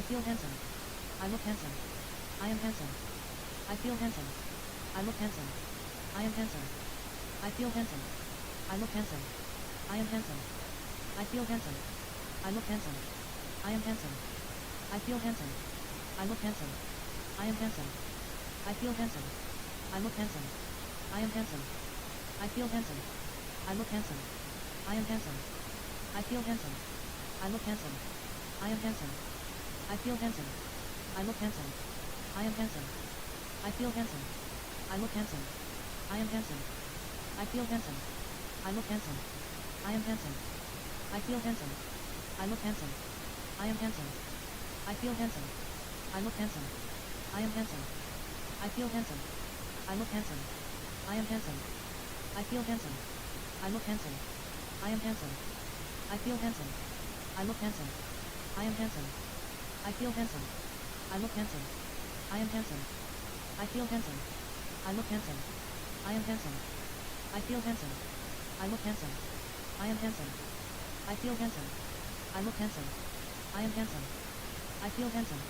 I feel handsome. I look handsome. I am handsome. I feel handsome. I look handsome. I am handsome. I feel handsome. I look handsome. I am handsome. I feel handsome. I look handsome. I am handsome. I feel handsome. I look handsome. I am handsome. I feel handsome. I look handsome. I am handsome. I feel handsome. I look handsome. I am handsome. I feel handsome. I look handsome. I am handsome. I feel handsome. I look handsome. I am handsome. I feel handsome. I look handsome. I am handsome. I feel handsome. I look handsome. I am handsome. I feel handsome. I look handsome. I am handsome. I feel handsome. I look handsome. I am handsome. I feel handsome. I look handsome. I am handsome. I feel handsome. I look handsome. I am handsome. I feel handsome. I look handsome. I am handsome. I feel handsome. I look handsome. I am handsome. I feel handsome. I look handsome. I am handsome. I feel handsome. I look handsome. I am handsome. I feel handsome. I look handsome. I am handsome. I feel handsome. I look handsome. I am handsome. I feel handsome. I look handsome. I am handsome. I feel handsome.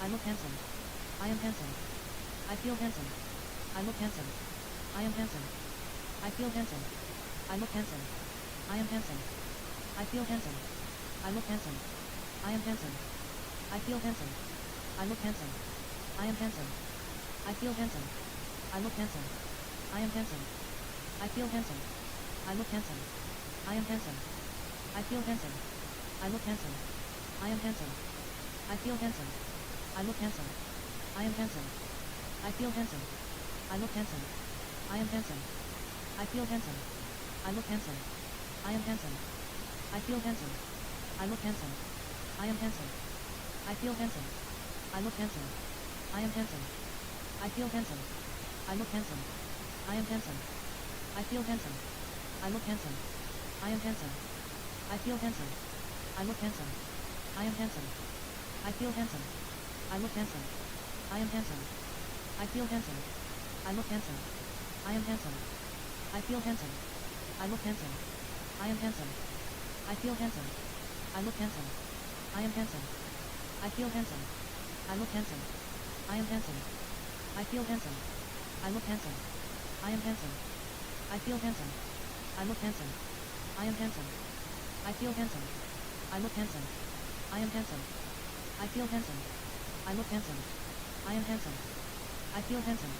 I look handsome. I am handsome. I feel handsome. I look handsome. I am handsome. I feel handsome. I look handsome. I am handsome. I feel handsome. I look handsome. I am handsome. I feel handsome. I look handsome. I am handsome. I feel handsome. I look handsome. I am handsome. I feel handsome. I look handsome. I am handsome. I feel handsome. I look handsome. I am handsome. I feel handsome. I look handsome. I am handsome. I feel handsome. I look handsome. I am handsome. I feel handsome. I look handsome. I am handsome. I feel handsome. I look handsome. I am handsome. I feel handsome. I look handsome. I am handsome. I feel handsome. I look handsome. I am handsome. I feel handsome. I look handsome. I am handsome. I feel handsome. I look handsome. I am handsome. I feel handsome. I look handsome. I am handsome. I feel handsome. I look handsome. I am handsome. I feel handsome. I look handsome. I am handsome. I feel handsome. I look handsome. I am handsome. I feel handsome. I look handsome. I am handsome. I feel handsome. I look handsome. I am handsome. I feel handsome. I look handsome. I am handsome. I feel handsome.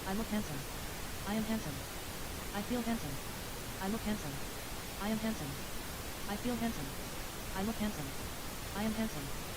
I look handsome. I am handsome. I feel handsome. I look handsome. I am handsome. I feel handsome. I look handsome. I am handsome.